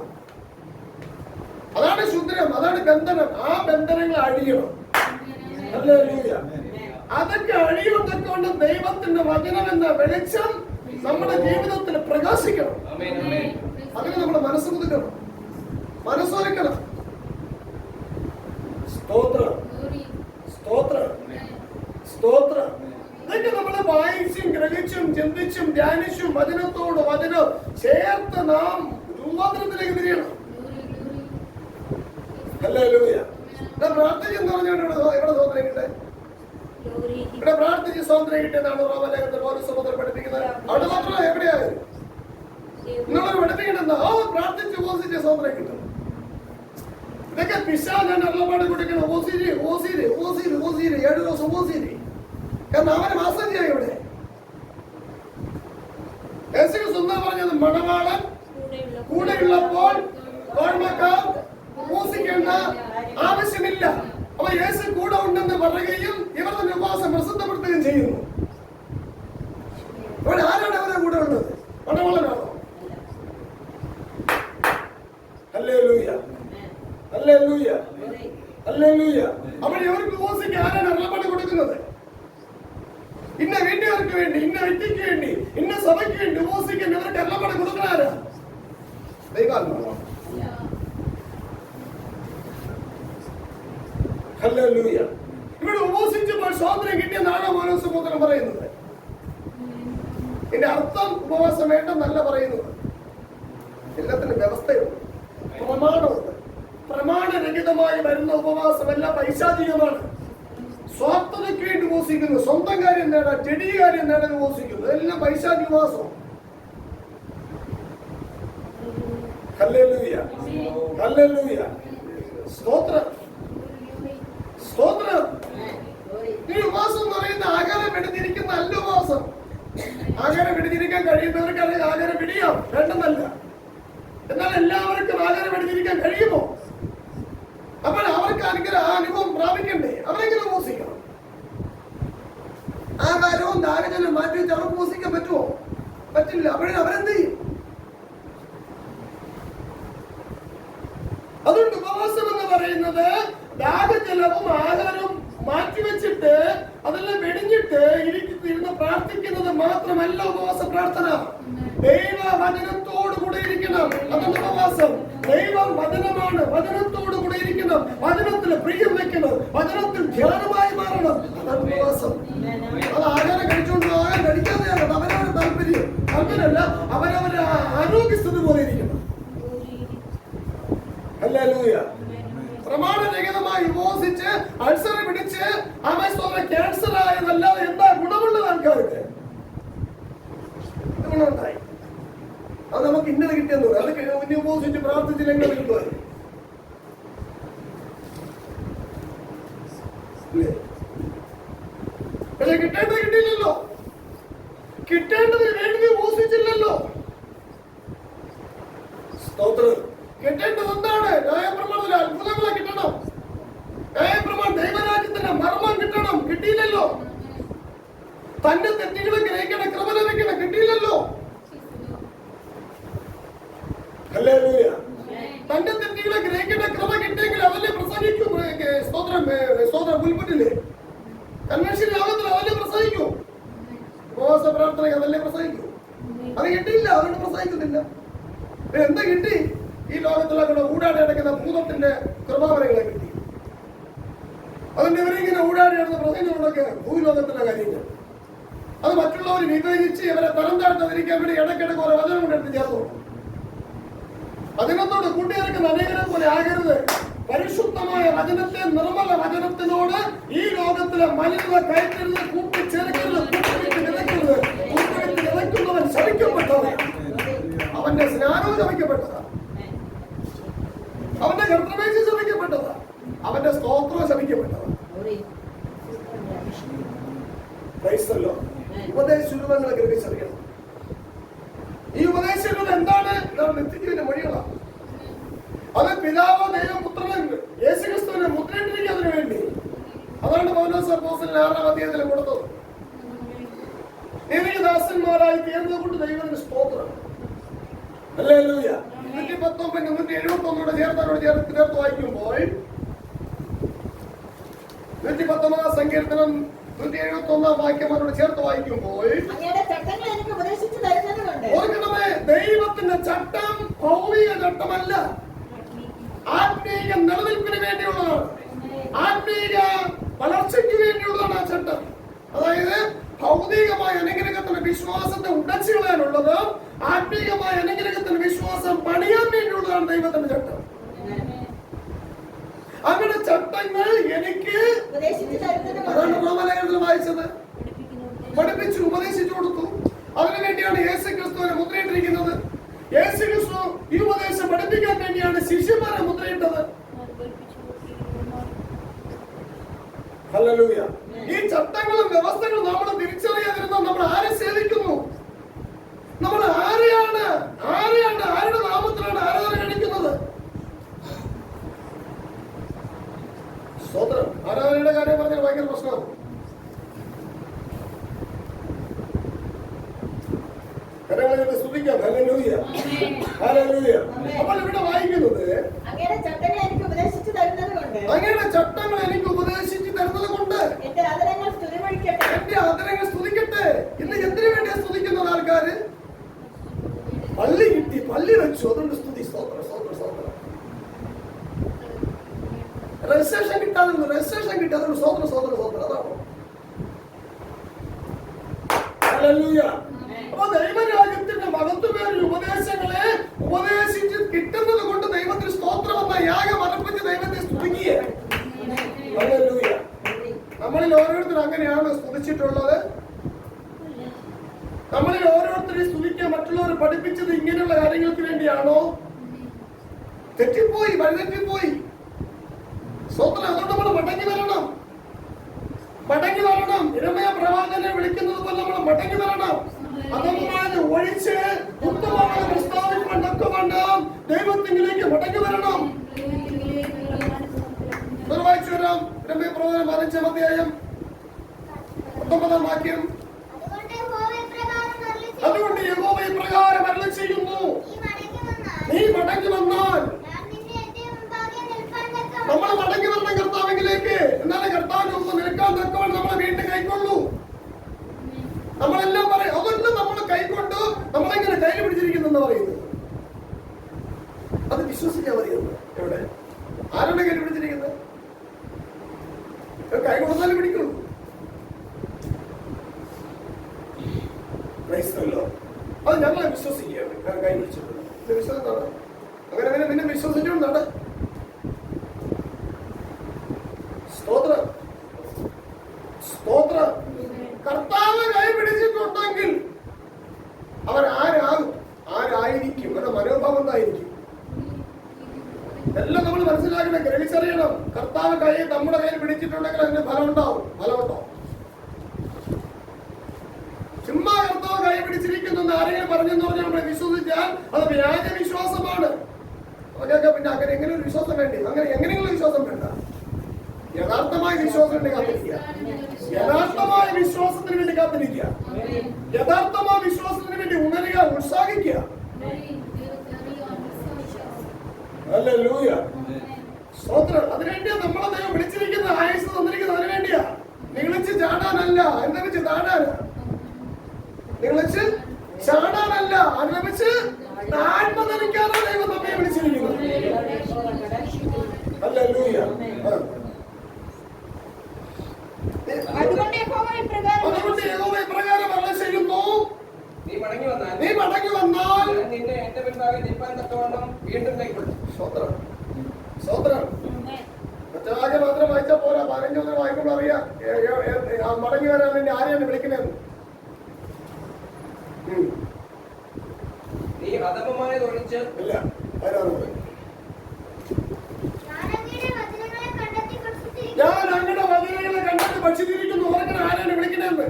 S1: അതാണ് ശുദ്രം, അതാണ് ബന്ധനം. ആ ബന്ധനങ്ങൾ അഴിയണം. ഹല്ലേലൂയ. അതൊക്കെ അഴിയുന്നതൊക്കെ കൊണ്ട് ദൈവത്തിന്റെ വചനം എന്ന വെളിച്ചം നമ്മുടെ ജീവിതത്തിൽ പ്രകാശിക്കണം. അതിന് നമ്മുടെ മനസ്സ് മുതിരണം, മനസ്സൊരുക്കണം. സ്തോത്രം, സ്തോത്രം, സ്തോത്രം. ഇതൊക്കെ നമ്മൾ വായിച്ചും ഗ്രഹിച്ചും ചിന്തിച്ചും ധ്യാനിച്ചും വചനത്തോട് വചനം ചേർത്ത് നാം രൂപാന്തരത്തിലേക്ക് തിരിയണം. ഹല്ലേലൂയ. പ്രാർത്ഥിച്ചെന്ന് പറഞ്ഞാണ് ഇവിടെ സ്തോത്രം കിട്ടെ. ഇവിടെ പ്രാർത്ഥിച്ച് സ്വാതന്ത്ര്യം കിട്ടിയെന്നാണ് റോമലേഖനത്തിൽ പൗലോസ് സഹോദരൻ പഠിപ്പിക്കുന്നത്. അവിടെ മാത്രമല്ല എവിടെയായാലും നിങ്ങളൊരു പഠിപ്പിക്കണമെന്ന് പ്രാർത്ഥിച്ച് ഉപസിച്ച് സ്വാതന്ത്ര്യം കിട്ടും. ഇതൊക്കെ പിശാചാൻ അള്ളപ്പാട് കൊടുക്കണം. ഓസീരി 7 ദിവസം ഓസീരി. കാരണം അവന് മാസം ചെയ്യാം. ഇവിടെ സ്വന്തം പറഞ്ഞത് മണവാളൻ കൂടെയുള്ളപ്പോൾ ഉപസിക്കേണ്ട ആവശ്യമില്ല. അപ്പൊ യേശു കൂടെ ഉണ്ടെന്ന് പറയുകയും ഇവരുടെ ഉപവാസം പ്രസിദ്ധപ്പെടുത്തുകയും ചെയ്യുന്നു. ഇവിടെ ആരാണ് അവരെ കൂടെ ഉള്ളത്? മണവാളനാണോ? Hallelujah, hallelujah, hallelujah. അപ്പോൾ ഇവർക്ക് ഉപവാസിക്ക് ആരാണ് അരുളപ്പാട് കൊടുക്കുന്നത്? ഇന്ന വീട്ടുകാർക്ക് വേണ്ടി, ഇന്ന വ്യക്തിക്ക് വേണ്ടി, ഇന്ന സഭയ്ക്ക് വേണ്ടി ഉപവാസിക്കാൻ ഇവർക്ക് അരുളപ്പാട് കൊടുക്കുന്ന ആരാ? ദൈവാത്മാവാണ്. ഹല്ലേലൂയ. ഇവിടെ ഉപവസിച്ചപ്പോൾ സ്വാതന്ത്ര്യം കിട്ടിയെന്നാണ് പൗലോസ് സഹോദരൻ പറയുന്നത്. ഇതിന്റെ അർത്ഥം ഉപവാസം വേണ്ടെന്നല്ല പറയുന്നത്. എല്ലാത്തിനും വ്യവസ്ഥയുണ്ട്, പ്രമാണമുണ്ട്. പ്രമാണരഹിതമായി വരുന്ന ഉപവാസമെല്ലാം പൈശാചികമാണ്. സ്വാർത്ഥതയ്ക്ക് വേണ്ടി ഉപവസിക്കുന്നു, സ്വന്തം കാര്യം നേടാൻ, ചെടി കാര്യം നേടാൻ ഉപവസിക്കുന്നു. ഇതെല്ലാം പൈശാചിക ഉപവാസം. Hallelujah, hallelujah. സ്തോത്രം, സ്തോത്രം. ഈ ഉപവാസം എന്ന് പറയുന്ന ആഹാരം വെടിഞ്ഞിരിക്കുന്ന അല്ല ഉപവാസം. ആഹാരം വെടിഞ്ഞിരിക്കാൻ കഴിയുന്നവർക്ക് അത് ആഹാരം വെടിയാം, വേണ്ടെന്നല്ല. എന്നാൽ എല്ലാവർക്കും ആഹാരം വെടിഞ്ഞിരിക്കാൻ കഴിയുമോ? അപ്പോൾ അവർക്ക് അനുഭവം പ്രാപിക്കണ്ടേ? അവരെങ്കിലും ഉപവസിക്കണം. ആഹാരവും ദാഹജലം മാറ്റി വെച്ച് അവർക്ക് ഉപവസിക്കാൻ പറ്റുമോ? പറ്റില്ല. അവരെന്ത് ചെയ്യും? അതുകൊണ്ട് ഉപവാസം എന്ന് പറയുന്നത് ദാഹജലവും ആഹാരവും മാറ്റിവെച്ചിട്ട് അതെല്ലാം വെടിഞ്ഞിട്ട് ഇരുന്ന് പ്രാർത്ഥിക്കുന്നത് മാത്രമല്ല ഉപവാസ പ്രാർത്ഥന. ദൈവ വചനത്തോടു കൂടെ ഇരിക്കണം. അതാണ് ഉപവാസം. ദൈവം വചനമാണ്, വചനത്തോടു കൂടെ ഇരിക്കണം. വചനത്തിൽ പ്രിയം വെക്കണം, വചനത്തിൽ ധ്യാനമായി മാറണം. അതാണ് ഉപവാസം. അത് ആഹാരം കഴിച്ചുകൊണ്ട് ആഹാരം കഴിക്കാതെയാണ് അവരവരുടെ താല്പര്യം. അങ്ങനല്ല, അവരവരുടെ ആരോഗ്യസ്ഥിതി പോലെ ഇരിക്കണം. ഹല്ലേലൂയ. പ്രമാണരഹിതമായി ഉപവസിച്ച് അൾസർ പിടിച്ച് ക്യാൻസർ ആയതല്ലാതെ എന്താ ഗുണമുള്ളത് ആൾക്കാർക്ക്? ഗുണമുണ്ടായി. അത് നമുക്ക് ഇന്നത് കിട്ടിയെന്ന് പറയും. അത് ഉപവസിച്ച് പ്രാർത്ഥിച്ചില്ലെങ്കിൽ കിട്ടുമായിരുന്നു. സ്തോത്രം. കിട്ടേണ്ടത് എന്താണ്? ന്യായപ്രമാണത്തിലെ അത്ഭുതങ്ങളെ കിട്ടണം. ന്യായപ്രമാണം ദൈവരാജ്യത്തിന്റെ മർമ്മം കിട്ടണം. കിട്ടിയില്ലല്ലോ. തന്റെ തെറ്റുകളെ ഗ്രഹിക്കണ കൃപ ലഭിക്കണം. കിട്ടിയില്ലല്ലോ. ഹല്ലേലൂയ. തന്റെ തെറ്റുകളെ ഗ്രഹിക്കേണ്ട കൃപ കിട്ടിയെങ്കിൽ അതല്ലേ പ്രസംഗിക്കൂ. സ്തോത്രം പുൽപ്പറ്റില്ലേ കൺവെൻഷൻ യോഗത്തിൽ അതല്ലേ പ്രസംഗിക്കൂ. ഉപവാസ പ്രാർത്ഥന അതല്ലേ പ്രസംഗിക്കൂ. അത് കിട്ടിയില്ല, അതുകൊണ്ട് പ്രസംഗിക്കുന്നില്ല. എന്താ കിട്ടി? ഈ ലോകത്തിലെ ഊടാടി അടയ്ക്കുന്ന ഭൂതത്തിന്റെ കൃപാവരങ്ങളെ കിട്ടി. അതിന്റെ ഇവരിങ്ങനെ ഊടാടി നടന്ന പ്രസംഗങ്ങളൊക്കെ ഭൂലോകത്തിലെ കാര്യങ്ങൾ. അത് മറ്റുള്ളവർ വിഭജിച്ച് ഇവരെ തരം താഴ്ത്താതിരിക്കാൻ വേണ്ടി ഇടയ്ക്കിടയ്ക്ക് ഓരോ വചനം കൊണ്ട് എടുത്ത് ചേർത്തു. വചനത്തോട് കൂട്ടിയേർക്കുന്ന അനേകരെ പോലെ ആകരുത്. പരിശുദ്ധമായ വചനത്തെ, നിർമ്മല വചനത്തിനോട് ഈ ലോകത്തിലെ മലിനത കയറ്റരുത്, കൂട്ടിച്ചേർക്കരുത്, വിതയ്ക്കരുത്. വിതയ്ക്കുന്നവൻ ശപിക്കപ്പെട്ടവൻ. അവന്റെ സ്നാനവും ശപിക്കപ്പെട്ടതാ, അവന്റെ കർത്തവ്യം ശപിക്കപ്പെട്ടതാ, അവന്റെ സ്തോത്രവും ശപിക്കപ്പെട്ടതാ. ഉപദേശരൂപങ്ങളെ ഗ്രഹിച്ചറിയണം. ഈ ഉപദേശരൂപം എന്താണ്? നിത്യജീവന്റെ വഴികളാണ്. അത് പിതാവ് ദൈവം പുത്രനും യേശുക്രിസ്തുവിനെ മുദ്രയിട്ടിരിക്കുന്നതിന് വേണ്ടി. അതാണ് പൗലോസ് അപ്പോസ്തലൻ 6-ാം അധ്യായത്തിൽ കൊടുത്തത്. എനിക്ക് ദാസന്മാരായി തീർന്നത് കൊണ്ട് ദൈവത്തിന് സ്തോത്രം. ഹല്ലേലൂയ. 119 171 ചേർത്ത് വായിക്കുമ്പോൾ 119 സങ്കീർത്തനം 171 വാക്യമോട് ചേർത്ത് വായിക്കുമ്പോൾ ഓർക്കണമേ, ദൈവത്തിന്റെ ചട്ടം ഭൗതിക ചട്ടമല്ല, ആത്മീയ നിലനിൽപ്പിന് വേണ്ടിയുള്ളതാണ്, ആത്മീയ വളർച്ചയ്ക്ക് വേണ്ടിയുള്ളതാണ് ആ ചട്ടം. അതായത് ഭൗതികമായ അനുഗ്രഹത്തിന്റെ വിശ്വാസത്തെ ഉടച്ചു കളയാനുള്ളത്, ആത്മീയമായ അനുഗ്രഹത്തിന്റെ വിശ്വാസം പണിയാൻ വേണ്ടിയുള്ളതാണ് ദൈവത്തിന്റെ ചട്ടം. അങ്ങനെ ചട്ടങ്ങൾ എനിക്ക് അതാണ് റോമലേഖനത്തിൽ വായിച്ചത്, പഠിപ്പിച്ചു ഉപദേശിച്ചു കൊടുത്തു. അതിനുവേണ്ടിയാണ് യേശുക്രിസ്തുവിനെ മുദ്രയിട്ടിരിക്കുന്നത്. യേശുക്രിസ്തു ഈ ഉപദേശം പഠിപ്പിക്കാൻ വേണ്ടിയാണ് ശിഷ്യന്മാരെ മുദ്രയിട്ടത്. ഹല്ലേലൂയ. ഈ ചട്ടങ്ങളും വ്യവസ്ഥകളും നമ്മൾ തിരിച്ചറിയാതിരുന്നാൽ നമ്മൾ ആരെ സേവിക്കുന്നു? നമ്മൾ ആരെയാണ് ആരുടെ നാമത്തിലാണ് ആരാധന കഴിക്കുന്നത്? സ്തോത്രം. ആരാധനയുടെ കാര്യം പറഞ്ഞാൽ ഭയങ്കര പ്രശ്നമാണ്. സ്തുതിക്കാം. Hallelujah, hallelujah. അപ്പോൾ ഇവിടെ വായിക്കുന്നത് അങ്ങയുടെ ചട്ടങ്ങൾ എനിക്ക് ഉപദേശിച്ചു തരുന്നത് കൊണ്ട് എന്റെ ആദരങ്ങൾ സ്തുതിക്കട്ടെ. ഇന്ന് എന്തിനു വേണ്ടിയാ സ്തുതിക്കുന്നത് ആൾക്കാര്? പള്ളി കിട്ടി, പള്ളി വെച്ചു, അതുകൊണ്ട് സ്തുതി. സ്തോത്രം, സ്തോത്രം, സ്തോത്രം. രജിസ്ട്രേഷൻ കിട്ടാതെ അതുകൊണ്ട് സ്തോത്രം, സ്തോത്രം, സ്തോത്രം. അതാണോ? ഹല്ലേലൂയ. അപ്പൊ ദൈവരാജ്യത്തിന്റെ മഹത്വമേറിയ ഉപദേശങ്ങളെ ഉപദേശിച്ച് കിട്ടുന്നത് കൊണ്ട് ദൈവത്തിന് സ്തോത്രം എന്ന യാഗം അർപ്പിച്ച് ദൈവത്തെ സ്തുതിക്കുക. ഹല്ലേലൂയ. നമ്മളിൽ ഓരോരുത്തരും അങ്ങനെയാണ് സ്തുതിച്ചിട്ടുള്ളത്. നമ്മളിൽ ഓരോരുത്തരെയും സ്തുതിക്കാൻ മറ്റുള്ളവർ പഠിപ്പിച്ചത് ഇങ്ങനെയുള്ള കാര്യങ്ങൾക്ക് വേണ്ടിയാണോ? തെറ്റിപ്പോയി, വഴിതെറ്റിപ്പോയി. സ്തോത്രം. അതുകൊണ്ട് നമ്മൾ മടങ്ങി വരണം. യിരെമ്യാ പ്രവാചകനെ വിളിക്കുന്നത് പോലെ നമ്മൾ മടങ്ങി വരണം. അതൊന്നും ഒഴിച്ച് ഉത്തമമായി പ്രസ്താവിക്കൊണ്ടൊക്കെ വേണം ദൈവത്തിലേക്ക് മടങ്ങി വരണം. വായിച്ചു വരാം. യിരെമ്യാ പ്രവാചകൻ 15-ാം അധ്യായം 19-ാം വാക്യം. അതുകൊണ്ട് യഹോവ ഇപ്രകാരം അരുളിച്ചെയ്യുന്നു, നീ മടങ്ങി വന്നാൽ. നമ്മൾ മടങ്ങി വരണം കർത്താവിലേക്ക്. എന്നാലേ കർത്താവിന് മുമ്പ് നിൽക്കാൻ തക്കവണ്ണം നമ്മളെ വീണ്ടും കൈക്കൊള്ളൂ. നമ്മളെല്ലാം പറയും അതെല്ലാം നമ്മൾ കൈക്കൊണ്ട് നമ്മളെങ്ങനെ കയ്യിൽ പിടിച്ചിരിക്കുന്നെന്ന് പറയുന്നത്. അത് വിശ്വസിക്കാൻ മതിയെന്ന്. എവിടെ ആരുടെ കയ്യിൽ പിടിച്ചിരിക്കുന്നത്? കൈ കൊടുത്താലും പിടിക്കുള്ളൂ. അത് ഞങ്ങളെ വിശ്വസിക്കുകയാണ്. കൈ പിടിച്ചിട്ടുണ്ട്. വിശ്വാസം അങ്ങനെ പിന്നെ വിശ്വസിച്ചുകൊണ്ടാണ്. സ്തോത്രം, സ്തോത്രം. കർത്താവ് കൈ പിടിച്ചിട്ടുണ്ടെങ്കിൽ അവർ ആരായിരിക്കും? അവരുടെ മനോഭാവം എന്തായിരിക്കും? എല്ലാം നമ്മൾ മനസ്സിലാക്കണം, ഗ്രഹിച്ചറിയണം. കർത്താവ് കൈ നമ്മുടെ കയ്യിൽ പിടിച്ചിട്ടുണ്ടെങ്കിൽ അതിന് ഫലമുണ്ടോ? ചുമ്മാ കർത്താവ് കൈ പിടിച്ചിരിക്കുന്നു ആരെങ്കിലും പറഞ്ഞെന്ന് പറഞ്ഞാൽ നമ്മൾ വിശ്വസിച്ചാൽ അത് വ്യാജ വിശ്വാസമാണ്. നമുക്കൊക്കെ പിന്നെ അങ്ങനെ എങ്ങനെ ഒരു വിശ്വാസം വേണ്ടി? അങ്ങനെ എങ്ങനെയുള്ള വിശ്വാസം വേണ്ട. യഥാർത്ഥമായ വിശ്വാസം വേണ്ടി കാത്തിരിക്കുക. യഥാർത്ഥമായ വിശ്വാസത്തിന് വേണ്ടി കാത്തിരിക്കുക. യഥാർത്ഥമായ വിശ്വാസത്തിന് വേണ്ടി ഉണരുക, ഉത്സാഹിക്കുക. ഹല്ലേലൂയ. സ്തോത്രം. അതിനുവേണ്ടിയാ നമ്മളെ ദൈവം വിളിച്ചിരിക്കുന്ന, ആയുസ് തന്നിരിക്കുന്നത്. അതിനുവേണ്ടിയാ. നിങ്ങളിച്ച് ചാടാനല്ല, അനുഭവിച്ച് താഴാനാ. നിങ്ങളിച്ച് ചാടാനല്ല, അനുഭവിച്ച് താഴ്മ ധരിക്കാനാണ് ദൈവം നമ്മെ വിളിച്ചിരിക്കുന്നത്. ഹല്ലേലൂയ.
S2: അതുകൊണ്ട് യഹോവ
S1: ഇപ്രകാരം അരുളി ചെയ്യുന്നു,
S3: നീ മടങ്ങി
S1: വന്നാൽ
S3: നിന്നെ എന്റെ പിൻപാകെ നിൽപ്പാൻ തക്കവണ്ണം വീണ്ടും കൈക്കൊള്ളും.
S1: സ്തോത്രം. സ്തോത്രം. മറ്റാകെ മാത്രം വായിച്ചാൽ പോരാ. 15 വായിക്കുമ്പോൾ അറിയാം മടങ്ങി വരാൻ വേണ്ടി ആരെയാണ് വിളിക്കുന്നത്.
S3: നീ അധമമായി തൊഴിച്ച്
S1: ഇല്ല, അതിനാണ് ഞാൻ അങ്ങയുടെ വചനങ്ങളെ കണ്ടിട്ട് ഭക്ഷിച്ചിരിക്കുന്നു. ഓർക്കണം ആരാണ് വിളിക്കണമെന്ന്.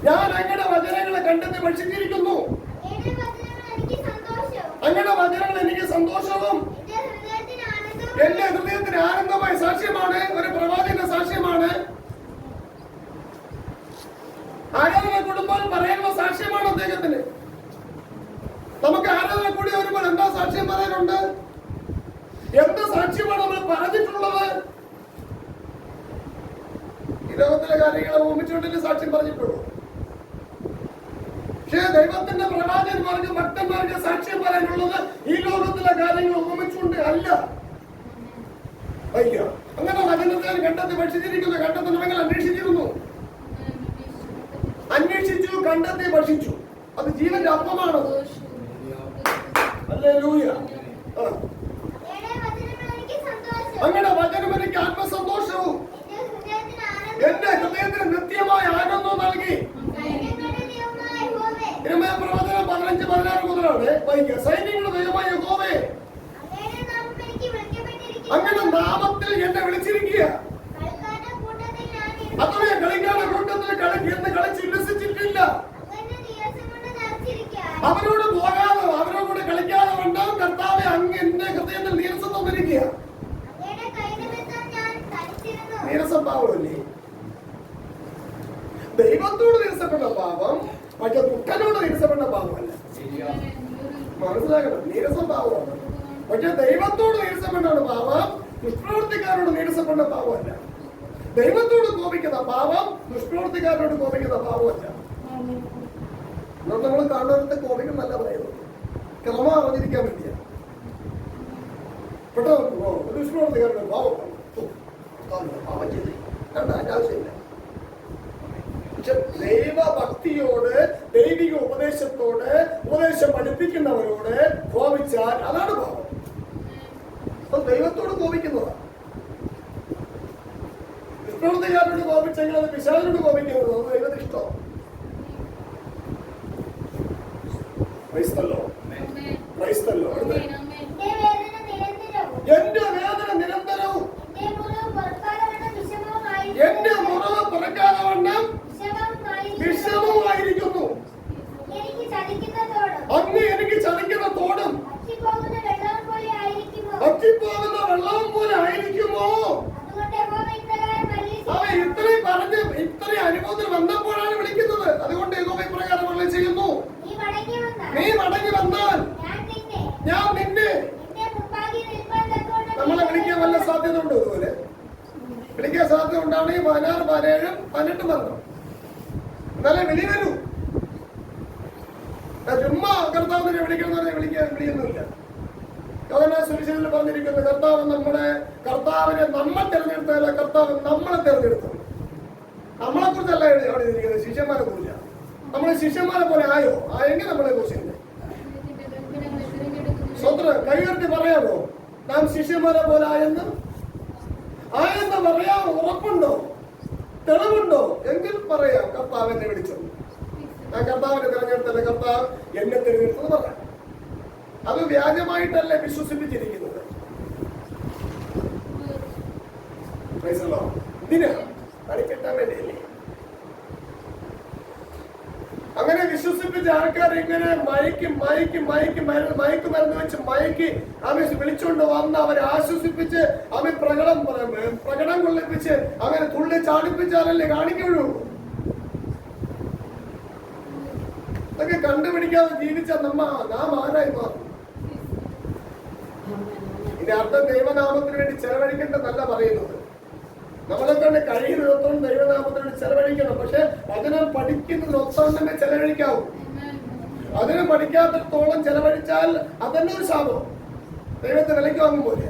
S1: ഞാൻ അങ്ങയുടെ വചനങ്ങളെ കണ്ടെന്ന് ഭക്ഷിച്ചിരിക്കുന്നു. അങ്ങയുടെ വചനങ്ങൾ എനിക്ക് സന്തോഷവും എന്റെ ഹൃദയത്തിന് ആനന്ദമായ സാക്ഷ്യമാണ്. ഒരു പ്രവാചകന്റെ സാക്ഷ്യമാണ്. ആരാധന കുടുംബം പറയാനുള്ള സാക്ഷ്യമാണ് അദ്ദേഹത്തിന്. നമുക്ക് ആരാധന കൂടി വരുമ്പോൾ എന്താ സാക്ഷ്യം പറയാനുണ്ട്? എന്ത് സാക്ഷ്യമാണ് നമ്മൾ പറഞ്ഞിട്ടുള്ളത്? ഈ ലോകത്തിലെ കാര്യങ്ങളെ ഓർമ്മിച്ചുകൊണ്ടില്ല സാക്ഷ്യം പറഞ്ഞിട്ടുള്ളൂ. പക്ഷേ ദൈവത്തിന്റെ പ്രവാചകന്മാർക്ക്, ഭക്തന്മാർക്ക് സാക്ഷ്യം പറയാനുള്ളത് ഈ ലോകത്തിലെ കാര്യങ്ങൾ ഓർമ്മിച്ചുകൊണ്ട് അല്ല. അയ്യോ, അങ്ങനെ വചനത്തെ കണ്ടെത്തി ഭക്ഷിച്ചിരിക്കുന്നു. കണ്ടെത്തി നിങ്ങൾ അന്വേഷിച്ചിരുന്നു, അന്വേഷിച്ചു, കണ്ടെത്തി ഭക്ഷിച്ചു. അത് ജീവന്റെ അപ്പമാണ്. ഹല്ലേലൂയ. അങ്ങനെ വചനം എനിക്ക് ആത്മസന്തോഷവും എന്റെ ഹൃദയത്തിന് നിത്യമായ ആനന്ദവും നൽകി. പ്രവചനം 15-16 മുതലാണ് വായിക്കുക. സൈന്യങ്ങളുടെ ദൈവമായ യഹോവേ, അങ്ങനെ നാമത്തിൽ എന്നെ വിളിച്ചിരിക്കുക. അതുവരെ കളിക്കാരുടെ കൂട്ടത്തിൽ എന്ന് കളിച്ച് ഉല്ലസിച്ചിട്ടില്ല. അവരോട് പോകാതെ, അവരോട് കൂടെ കളിക്കാതെ വേണ്ടാം. കർത്താവെ, അങ്ങ് എന്റെ ഹൃദയത്തിൽ നീരസം തന്നിരിക്കുക. നീരസം പാവമല്ലേ? ദൈവത്തോട് നീരസപ്പെട്ട പാപം മറ്റേ ദുഃഖനോട് നീരസപ്പെട്ട പാപമല്ല. മനസ്സിലാക്കണം, നീരസം പാവമാണ്. പക്ഷെ ദൈവത്തോട് നീരസപ്പെട്ടാണ് പാപം, ദുഷ്പ്രവൃത്തിക്കാരോട് നീരസപ്പെട്ട പാപമല്ല. ദൈവത്തോട് കോപിക്കുന്ന പാപം ദുഷ്പ്രവൃത്തിക്കാരോട് കോപിക്കുന്ന പാപമല്ല. നമ്മൾ കാണുന്നവരത്തെ കോപിക്കുന്നല്ല പറയുന്നത്, ക്രമം അറിഞ്ഞിരിക്കാൻ വേണ്ടിയാ. പെട്ടെന്ന് ദുഷ്പ്രവൃത്തിക്കാരുടെ പാപം പാപം ചെയ്ത് കണ്ട അതിന്റെ ആവശ്യമില്ല. പക്ഷെ ദൈവഭക്തിയോട്, ദൈവിക ഉപദേശത്തോട്, ഉപദേശം പഠിപ്പിക്കുന്നവരോട് കോപിച്ചാൽ അതാണ് പാപം. അപ്പൊ ദൈവത്തോട് കോപിക്കുന്നതാണ്. ദുഷ്പ്രവൃത്തിക്കാരോട് കോപിച്ചെങ്കിൽ അത് പിശാചിനോട് കോപിക്കുന്നത് അത് ദൈവത്തിന് ഇഷ്ടം. എന്റെ വേദന നിരന്തരവും എന്റെ മുറിവ് പുറക്കാതെ വണ്ണം വിഷമമായിരിക്കുന്നു. അങ്ങ് എനിക്ക് ചതിക്കുന്ന തോടും വറ്റിപ്പോകുന്ന വെള്ളവും പോലെ ആയിരിക്കുമോ? അവ ഇത്രയും പറഞ്ഞ് ഇത്രയും അനുഭവത്തിൽ വന്നപ്പോഴാണ് വിളിക്കുന്നത്. അതുകൊണ്ട് യഹോവ ഇപ്രകാരം അരുളി ചെയ്യുന്നു, നീ മടങ്ങി വന്നാൽ ഞാൻ നിന്നെ. നമ്മളെ വിളിക്കാൻ വല്ല സാധ്യത ഉണ്ടോ? ഇതുപോലെ വിളിക്കാൻ സാധ്യത ഉണ്ടാണെങ്കിൽ 16, 17, 18 പറഞ്ഞു. എന്നാലേ വിളി വരൂ. ചുമ്മാ കർത്താവിനെ വിളിക്കുന്നവരെ വിളിയൊന്നുമില്ല. യോഹന്നാൻ സുവിശേഷത്തിൽ പറഞ്ഞിരിക്കുന്നത് കർത്താവിനെ നമ്മൾ തിരഞ്ഞെടുത്തല്ല, കർത്താവ് നമ്മളെ തിരഞ്ഞെടുത്തു. നമ്മളെ കുറിച്ചല്ല അവിടെ ഇരിക്കുന്നത്, ശിഷ്യന്മാരെ കുറിച്ച. നമ്മൾ ശിഷ്യന്മാരെ പോലെ ആയോ? ആയെങ്കിൽ നമ്മളെ കുറിച്ചില്ല. സ്വത്രം കൈകർത്തി പറയാമോ നാം ശിഷ്യന്മാരെ പോലെ ആയെന്ന് പറയാമോ? ഉറപ്പുണ്ടോ? തെളിവുണ്ടോ? എങ്കിൽ പറയാം കർത്താവ് എന്നെ വിളിച്ചത്, ഞാൻ കർത്താവിനെ തിരഞ്ഞെടുത്തല്ല, കർത്താവ് എന്നെ തിരഞ്ഞെടുത്തത് പറയാം. അത് വ്യാജമായിട്ടല്ലേ വിശ്വസിപ്പിച്ചിരിക്കുന്നത്. ഇതിന് കളിക്കെട്ടാൻ വേണ്ടിയല്ലേ? അങ്ങനെ വിശ്വസിപ്പിച്ച ആൾക്കാർ ഇങ്ങനെ മയക്കുമരുന്ന് വെച്ച് മയക്കി അവൻ വിളിച്ചുകൊണ്ട് വന്ന് അവരെ ആശ്വസിപ്പിച്ച് അവൻ പ്രകടനം കൊള്ളിപ്പിച്ച് അങ്ങനെ തുള്ളി ചാടിപ്പിച്ചാലല്ലേ കാണിക്കുള്ളൂ. ഇതൊക്കെ കണ്ടുപിടിക്കാതെ ജീവിച്ച നാം ആരായി മാറും? ഇതിന്റെ അർത്ഥം ദൈവനാമത്തിന് വേണ്ടി ചെലവഴിക്കേണ്ടതല്ല പറയുന്നത്. നമ്മളെ തന്നെ കഴിയുന്നിടത്തോളം ദൈവനാമത്തിന് വേണ്ടി ചെലവഴിക്കണം. പക്ഷെ അതിനെ പഠിക്കുന്നതിനൊപ്പം തന്നെ ചെലവഴിക്കാവൂ. അതിനെ പഠിക്കാത്തിടത്തോളം ചെലവഴിച്ചാൽ അതന്നെ ഒരു ശാപം. ദൈവത്തെ വിലയ്ക്ക് വാങ്ങും പോലെ.